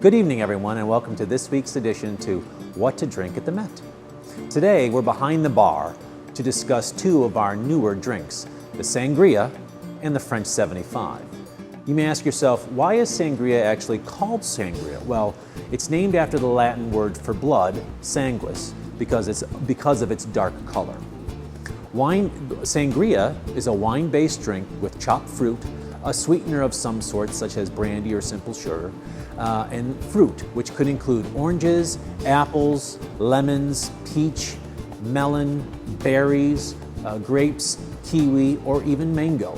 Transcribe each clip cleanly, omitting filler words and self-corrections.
Good evening, everyone, and welcome to this week's edition to What to Drink at the Met. Today, we're behind the bar to discuss two of our newer drinks, the Sangria and the French 75. You may ask yourself, why is Sangria actually called Sangria? Well, it's named after the Latin word for blood, sanguis, because of its dark color. Sangria is a wine-based drink with chopped fruit, a sweetener of some sort, such as brandy or simple sugar, and fruit, which could include oranges, apples, lemons, peach, melon, berries, grapes, kiwi, or even mango.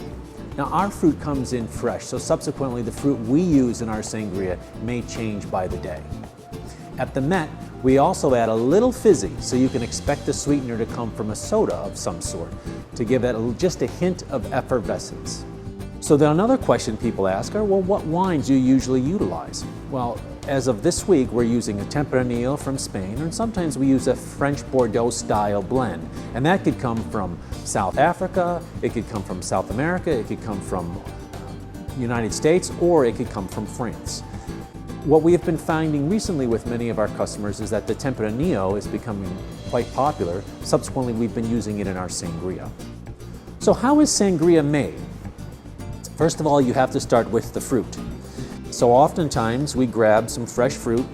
Now, our fruit comes in fresh, so subsequently the fruit we use in our sangria may change by the day. At the Met, we also add a little fizzy, so you can expect the sweetener to come from a soda of some sort, to give it just a hint of effervescence. So then another question people ask are, well, what wines do you usually utilize? Well, as of this week, we're using a Tempranillo from Spain, and sometimes we use a French Bordeaux style blend. And that could come from South Africa, it could come from South America, it could come from the United States, or it could come from France. What we have been finding recently with many of our customers is that the Tempranillo is becoming quite popular. Subsequently, we've been using it in our sangria. So how is sangria made? First of all, you have to start with the fruit. So oftentimes we grab some fresh fruit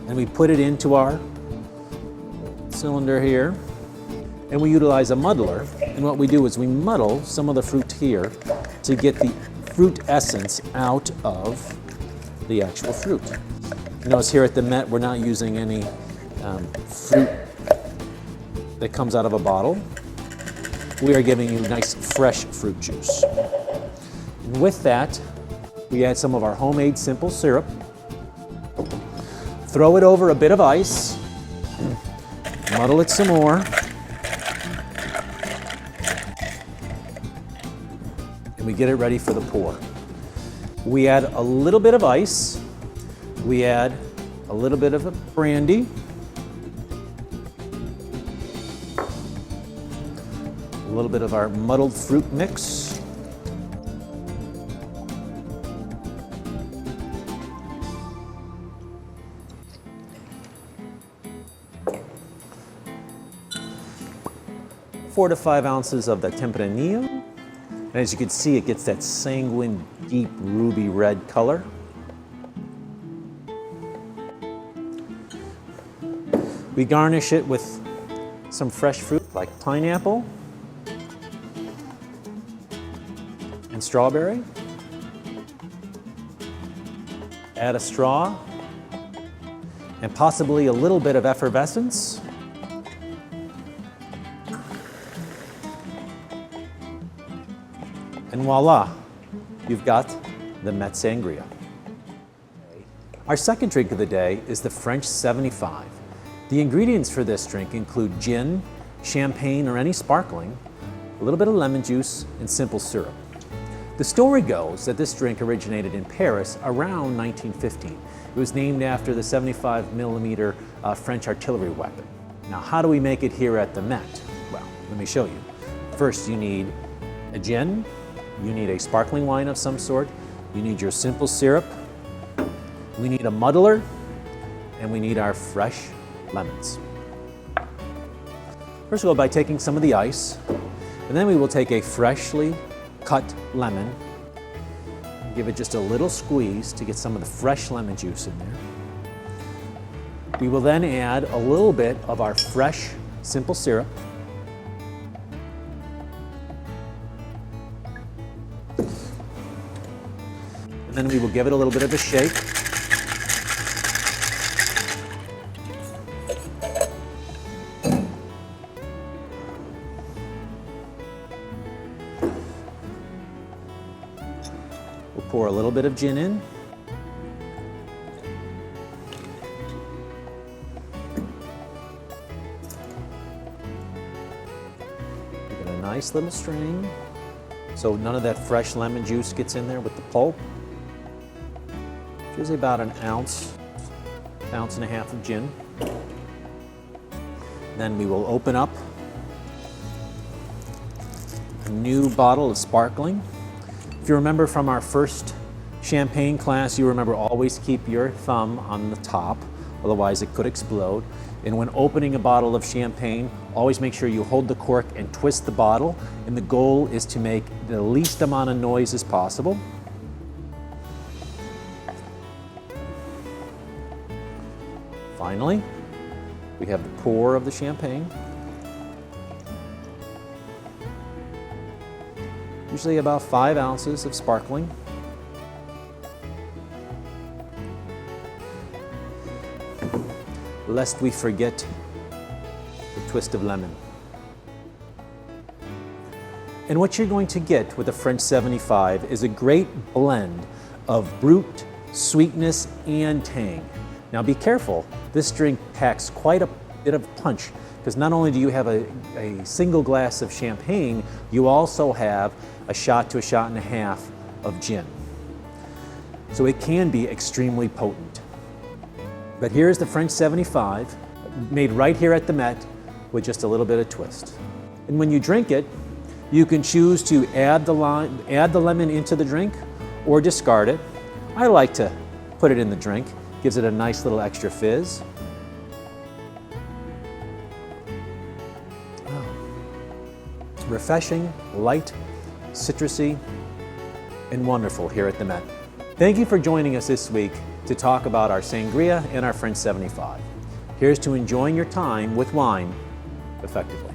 and we put it into our cylinder here, and we utilize a muddler. And what we do is we muddle some of the fruit here to get the fruit essence out of the actual fruit. You notice here at the Met, we're not using any fruit that comes out of a bottle. We are giving you nice fresh fruit juice. And with that, we add some of our homemade simple syrup, throw it over a bit of ice, muddle it some more, and we get it ready for the pour. We add a little bit of ice, we add a little bit of a brandy, a little bit of our muddled fruit mix, four to 5 ounces of the Tempranillo. And as you can see, it gets that sanguine, deep ruby red color. We garnish it with some fresh fruit like pineapple and strawberry. Add a straw and possibly a little bit of effervescence. And voila, you've got the Met Sangria. Our second drink of the day is the French 75. The ingredients for this drink include gin, champagne, or any sparkling, a little bit of lemon juice, and simple syrup. The story goes that this drink originated in Paris around 1915. It was named after the 75mm French artillery weapon. Now, how do we make it here at the Met? Well, let me show you. First, you need a gin, you need a sparkling wine of some sort, you need your simple syrup, we need a muddler, and we need our fresh lemons. First we'll go by taking some of the ice, and then we will take a freshly cut lemon, and give it just a little squeeze to get some of the fresh lemon juice in there. We will then add a little bit of our fresh simple syrup, and then we will give it a little bit of a shake. We'll pour a little bit of gin in. Give it a nice little strain, so none of that fresh lemon juice gets in there with the pulp. Usually about an ounce and a half of gin. Then we will open up a new bottle of sparkling. If you remember from our first Champagne class, you remember always keep your thumb on the top, otherwise it could explode. And when opening a bottle of champagne, always make sure you hold the cork and twist the bottle. And the goal is to make the least amount of noise as possible. Finally, we have the pour of the champagne. Usually about 5 ounces of sparkling. Lest we forget the twist of lemon. And what you're going to get with the French 75 is a great blend of brut, sweetness, and tang. Now be careful, this drink packs quite a bit of punch, because not only do you have a single glass of champagne, you also have a shot to a shot and a half of gin. So it can be extremely potent. But here's the French 75, made right here at the Met with just a little bit of twist. And when you drink it, you can choose to add the lemon into the drink or discard it. I like to put it in the drink, gives it a nice little extra fizz. Oh. Refreshing, light, citrusy, and wonderful here at the Met. Thank you for joining us this week to talk about our Sangria and our French 75. Here's to enjoying your time with wine effectively.